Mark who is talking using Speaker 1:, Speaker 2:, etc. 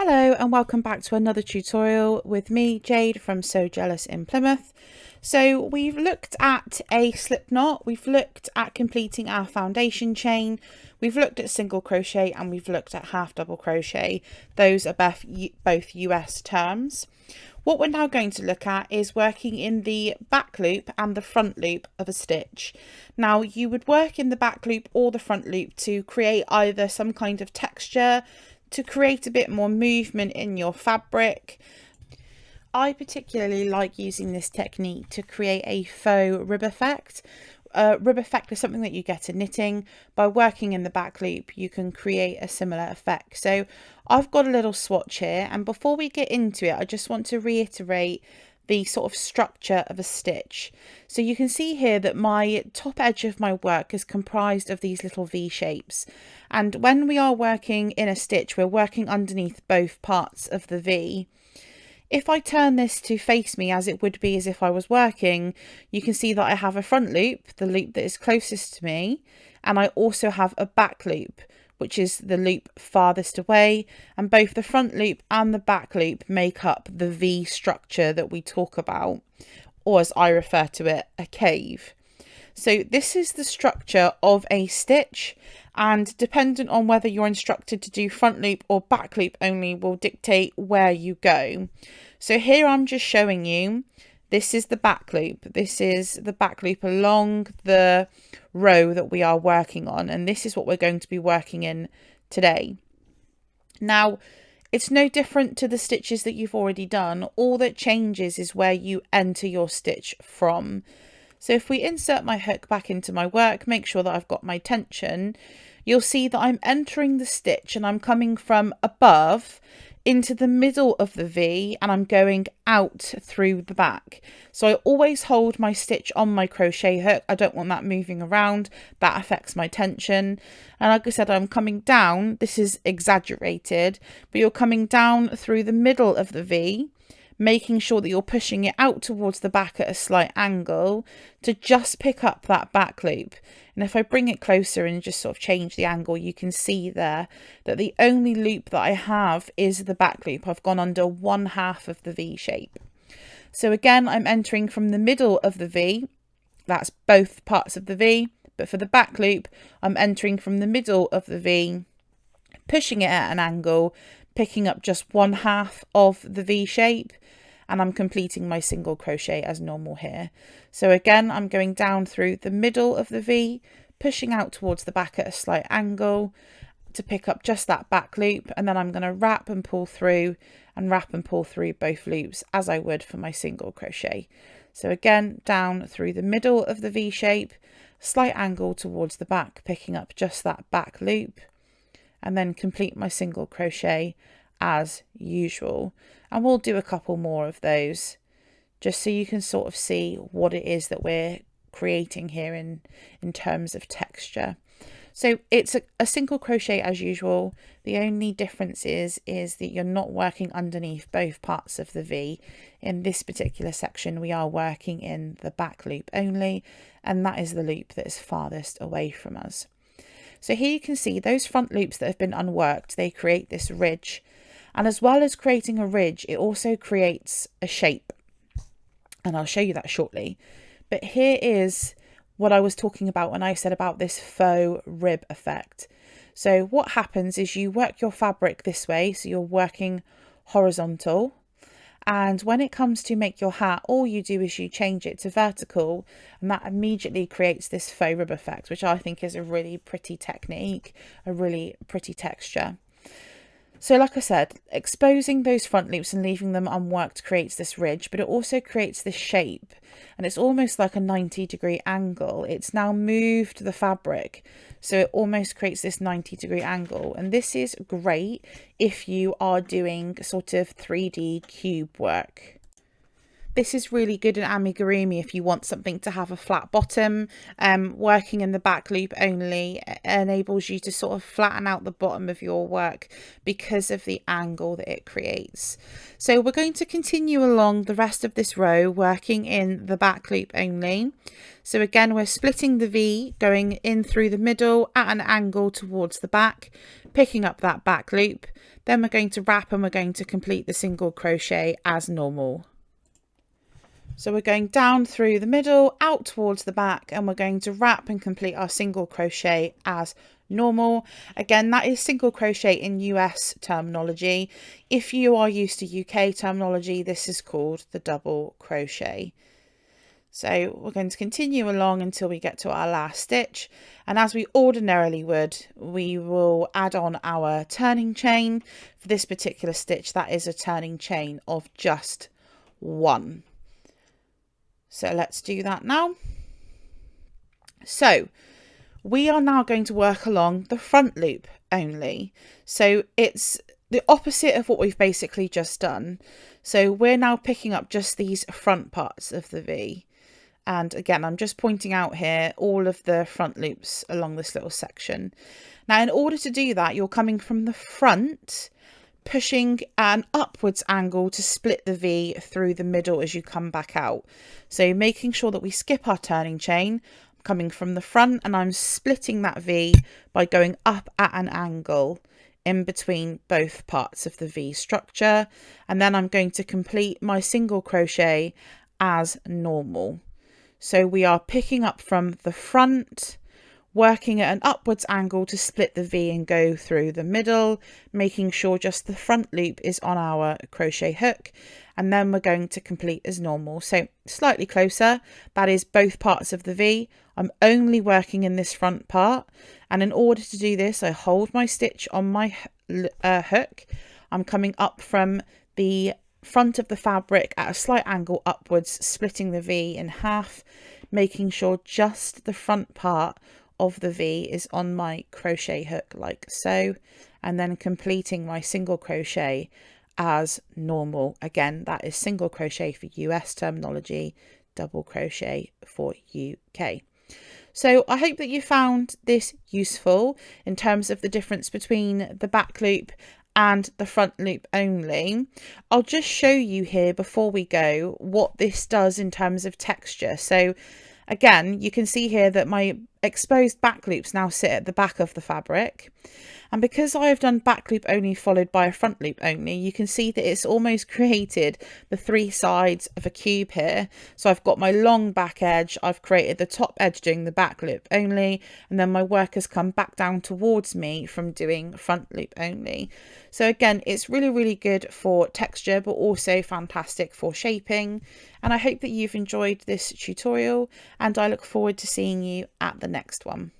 Speaker 1: Hello and welcome back to another tutorial with me, Jade from So Jealous in Plymouth. So we've looked at a slip knot, we've looked at completing our foundation chain, we've looked at single crochet and we've looked at half double crochet. Those are both US terms. What we're now going to look at is working in the back loop and the front loop of a stitch. Now you would work in the back loop or the front loop to create either some kind of texture, to create a bit more movement in your fabric. I particularly like using this technique to create a faux rib effect. Rib effect is something that you get in knitting. By working in the back loop, you can create a similar effect. So I've got a little swatch here, and before we get into it, I just want to reiterate the sort of structure of a stitch. So you can see here that my top edge of my work is comprised of these little V shapes, and when we are working in a stitch, we're working underneath both parts of the V. If I turn this to face me as it would be as if I was working, you can see that I have a front loop, the loop that is closest to me, and I also have a back loop, which is the loop farthest away, and both the front loop and the back loop make up the V structure that we talk about, or as I refer to it, a cave. So this is the structure of a stitch, and dependent on whether you're instructed to do front loop or back loop only will dictate where you go. So here I'm just showing you, this is the back loop. This is the back loop along the row that we are working on, and this is what we're going to be working in today. Now, it's no different to the stitches that you've already done. All that changes is where you enter your stitch from. So if we insert my hook back into my work, make sure that I've got my tension, you'll see that I'm entering the stitch and I'm coming from above into the middle of the V, and I'm going out through the back. So I always hold my stitch on my crochet hook. I don't want that moving around. That affects my tension. And like I said, I'm coming down. This is exaggerated, but you're coming down through the middle of the V, making sure that you're pushing it out towards the back at a slight angle to just pick up that back loop. And if I bring it closer and just sort of change the angle, you can see there that the only loop that I have is the back loop. I've gone under one half of the V shape. So again, I'm entering from the middle of the V. That's both parts of the V. But for the back loop, I'm entering from the middle of the V, pushing it at an angle, picking up just one half of the V shape, and I'm completing my single crochet as normal here. So again, I'm going down through the middle of the V, pushing out towards the back at a slight angle to pick up just that back loop, and then I'm going to wrap and pull through and wrap and pull through both loops as I would for my single crochet. So again, down through the middle of the V shape, slight angle towards the back, picking up just that back loop, and then complete my single crochet as usual. And we'll do a couple more of those just so you can sort of see what it is that we're creating here in terms of texture. So it's a single crochet as usual. The only difference is that you're not working underneath both parts of the V. In this particular section, we are working in the back loop only, and that is the loop that is farthest away from us. So here you can see those front loops that have been unworked, they create this ridge. And as well as creating a ridge, it also creates a shape. And I'll show you that shortly. But here is what I was talking about when I said about this faux rib effect. So what happens is you work your fabric this way, so you're working horizontal. And when it comes to make your hat, all you do is you change it to vertical, and that immediately creates this faux rib effect, which I think is a really pretty technique, a really pretty texture. So like I said, exposing those front loops and leaving them unworked creates this ridge, but it also creates this shape, and it's almost like a 90-degree angle. It's now moved the fabric, so it almost creates this 90-degree angle, and this is great if you are doing sort of 3D cube work. This is really good in amigurumi if you want something to have a flat bottom. Working in the back loop only enables you to sort of flatten out the bottom of your work because of the angle that it creates. So we're going to continue along the rest of this row working in the back loop only. So again, we're splitting the V, going in through the middle at an angle towards the back, picking up that back loop. Then we're going to wrap and we're going to complete the single crochet as normal. So we're going down through the middle, out towards the back, and we're going to wrap and complete our single crochet as normal. Again, that is single crochet in US terminology. If you are used to UK terminology, this is called the double crochet. So we're going to continue along until we get to our last stitch, and as we ordinarily would, we will add on our turning chain. For this particular stitch, that is a turning chain of just 1. So let's do that now. So we are now going to work along the front loop only. So it's the opposite of what we've basically just done. So we're now picking up just these front parts of the V. And again, I'm just pointing out here all of the front loops along this little section. Now, in order to do that, you're coming from the front, pushing an upwards angle to split the V through the middle as you come back out. So making sure that we skip our turning chain, I'm coming from the front and I'm splitting that V by going up at an angle in between both parts of the V structure. And then I'm going to complete my single crochet as normal. So we are picking up from the front, working at an upwards angle to split the V and go through the middle, making sure just the front loop is on our crochet hook, and then we're going to complete as normal. So slightly closer, that is both parts of the V. I'm only working in this front part, and in order to do this, I hold my stitch on my hook. I'm coming up from the front of the fabric at a slight angle upwards, splitting the V in half, making sure just the front part of the V is on my crochet hook like so, and then completing my single crochet as normal. Again, that is single crochet for US terminology, double crochet for UK. So I hope that you found this useful in terms of the difference between the back loop and the front loop only. I'll just show you here before we go what this does in terms of texture. So again, you can see here that my exposed back loops now sit at the back of the fabric, and because I have done back loop only followed by a front loop only, you can see that it's almost created the 3 sides of a cube here. So I've got my long back edge, I've created the top edge doing the back loop only, and then my work has come back down towards me from doing front loop only. So again, it's really good for texture, but also fantastic for shaping. And I hope that you've enjoyed this tutorial, and I look forward to seeing you at the next one.